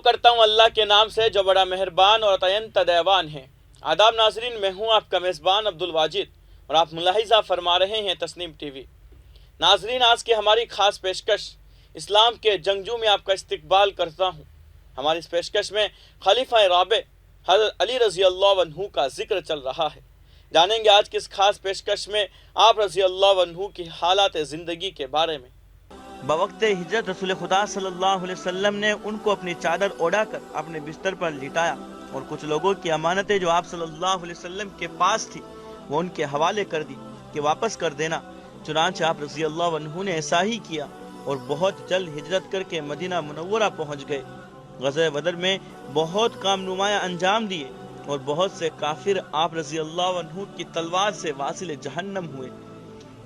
کرتا ہوں اللہ کے نام سے جو بڑا مہربان اور عطاینت دیوان ہے۔ آداب ناظرین، میں ہوں آپ کا میزبان عبدالواجد اور آپ ملاحظہ فرما رہے ہیں تسنیم ٹی وی۔ ناظرین، آج کی ہماری خاص پیشکش اسلام کے جنگجو میں آپ کا استقبال کرتا ہوں۔ ہماری اس پیشکش میں خلیفہ رابع حضرت علی رضی اللہ عنہ کا ذکر چل رہا ہے۔ جانیں گے آج کی اس خاص پیشکش میں آپ رضی اللہ عنہ کی حالات زندگی کے بارے میں۔ بوقت ہجرت رسول خدا صلی اللہ علیہ وسلم نے ان کو اپنی چادر اوڑھا کر اپنے بستر پر لٹایا اور کچھ لوگوں کی امانتیں جو آپ صلی اللہ علیہ وسلم کے پاس تھی وہ ان کے حوالے کر دی کہ واپس کر دینا۔ چنانچہ آپ رضی اللہ عنہ نے ایسا ہی کیا اور بہت جلد ہجرت کر کے مدینہ منورہ پہنچ گئے۔ غزوہ بدر میں بہت کام نمایاں انجام دیے اور بہت سے کافر آپ رضی اللہ عنہ کی تلوار سے واصل جہنم ہوئے۔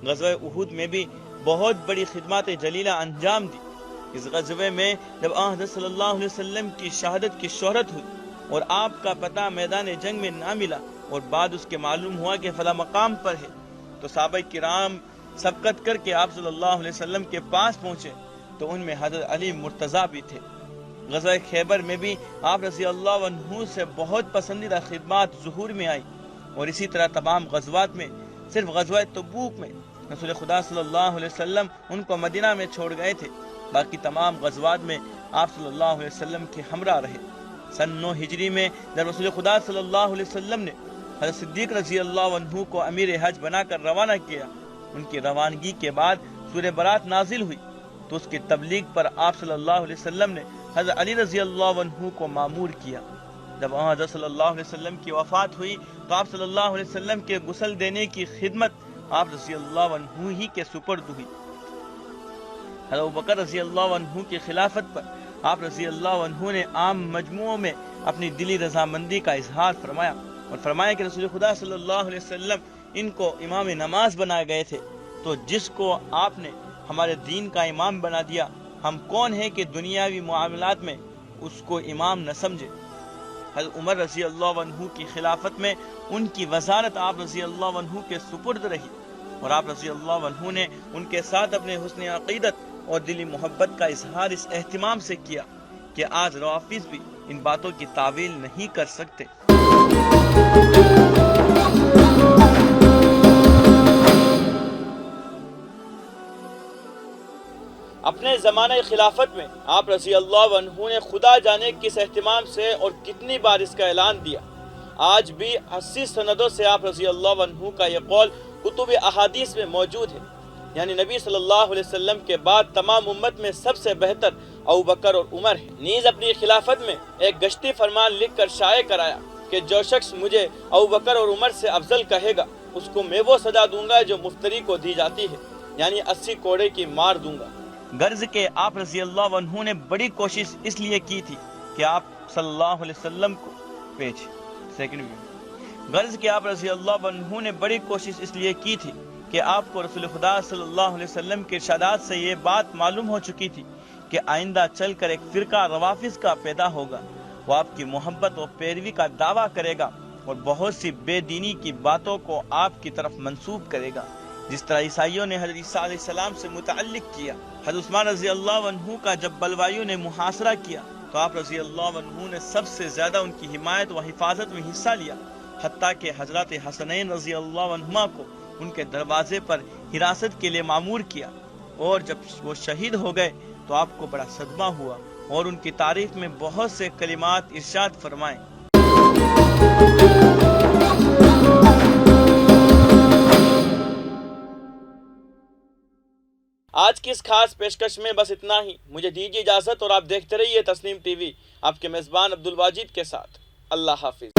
غزوہ احد میں بھی بہت بڑی خدمات جلیلہ انجام دی۔ اس غزوے میں جب حضرت صلی اللہ علیہ وسلم کی شہادت کی شہرت ہوئی اور آپ کا پتہ میدان جنگ میں نہ ملا اور بعد اس کے معلوم ہوا کہ فلاں مقام پر ہے، تو صحابہ کرام سبقت کر کے آپ صلی اللہ علیہ وسلم کے پاس پہنچے تو ان میں حضرت علی مرتضیٰ بھی تھے۔ غزوہ خیبر میں بھی آپ رضی اللہ عنہ سے بہت پسندیدہ خدمات ظہور میں آئی اور اسی طرح تمام غزوات میں صرف غزوہ تبوک میں رسول خدا صلی اللہ علیہ وسلم ان کو مدینہ میں چھوڑ گئے تھے، باقی تمام غزوات میں آپ صلی اللہ علیہ وسلم کے ہمراہ رہے۔ سن 9 ہجری میں جب رسول خدا صلی اللہ علیہ وسلم نے حضرت صدیق رضی اللہ عنہ کو امیر حج بنا کر روانہ کیا، ان کی روانگی کے بعد سورہ برات نازل ہوئی تو اس کی تبلیغ پر آپ صلی اللہ علیہ وسلم نے حضرت علی رضی اللہ عنہ کو مامور کیا۔ جب حضرت صلی اللہ علیہ وسلم کی وفات ہوئی تو آپ صلی اللہ علیہ وسلم کے غسل دینے کی خدمت آپ رضی اللہ عنہ ہی کے سپرد ہوئی۔ حضرت ابوبکر رضی اللہ عنہ کی خلافت پر آپ رضی اللہ عنہ نے عام مجموعوں میں اپنی دلی رضامندی کا اظہار فرمایا اور فرمایا کہ رسول خدا صلی اللہ علیہ وسلم ان کو امام نماز بنائے گئے تھے، تو جس کو آپ نے ہمارے دین کا امام بنا دیا، ہم کون ہیں کہ دنیاوی معاملات میں اس کو امام نہ سمجھے۔ حضرت عمر رضی اللہ عنہ کی خلافت میں ان کی وزارت آپ رضی اللہ عنہ کے سپرد رہی اور آپ رضی اللہ عنہ نے ان کے ساتھ اپنے حسن عقیدت اور دلی محبت کا اظہار اس اہتمام سے کیا کہ آج روافض بھی ان باتوں کی تعویل نہیں کر سکتے۔ اپنے زمانہ خلافت میں آپ رضی اللہ عنہ نے خدا جانے کس اہتمام سے اور کتنی بار اس کا اعلان دیا۔ آج بھی 80 سندوں سے آپ رضی اللہ عنہ کا یہ قول کتب احادیث میں موجود ہے، یعنی نبی صلی اللہ علیہ وسلم کے بعد تمام امت میں سب سے بہتر ابوبکر اور عمر ہے۔ نیز اپنی خلافت میں ایک گشتی فرمان لکھ کر شائع کرایا کہ جو شخص مجھے ابوبکر اور عمر سے افضل کہے گا اس کو میں وہ سزا دوں گا جو مفتری کو دی جاتی ہے، یعنی 80 کوڑے کی مار دوں گا۔ غرض کہ آپ رضی اللہ عنہ نے بڑی کوشش اس لیے کی تھی کہ آپ صلی اللہ علیہ وسلم کو غرض کہ آپ رضی اللہ عنہ نے بڑی کوشش اس لیے کی تھی کہ آپ کو رسول خدا صلی اللہ علیہ وسلم کے ارشادات سے یہ بات معلوم ہو چکی تھی کہ آئندہ چل کر ایک فرقہ روافض کا پیدا ہوگا، وہ آپ کی محبت و پیروی کا دعویٰ کرے گا اور بہت سی بے دینی کی باتوں کو آپ کی طرف منسوب کرے گا، جس طرح عیسائیوں نے حضرت عیسیٰ علیہ السلام سے متعلق کیا۔ حضرت عثمان رضی اللہ عنہ کا جب بلوائیوں نے محاصرہ کیا تو آپ رضی اللہ عنہ نے سب سے زیادہ ان کی حمایت و حفاظت میں حصہ لیا، حتیٰ کہ حضرت حسنین رضی اللہ عنہما کو ان کے دروازے پر حراست کے لیے مامور کیا، اور جب وہ شہید ہو گئے تو آپ کو بڑا صدمہ ہوا اور ان کی تعریف میں بہت سے کلمات ارشاد فرمائے۔ آج کی اس خاص پیشکش میں بس اتنا ہی، مجھے دیجیے اجازت اور آپ دیکھتے رہیے تسنیم ٹی وی، آپ کے میزبان عبدالواجد کے ساتھ۔ اللہ حافظ۔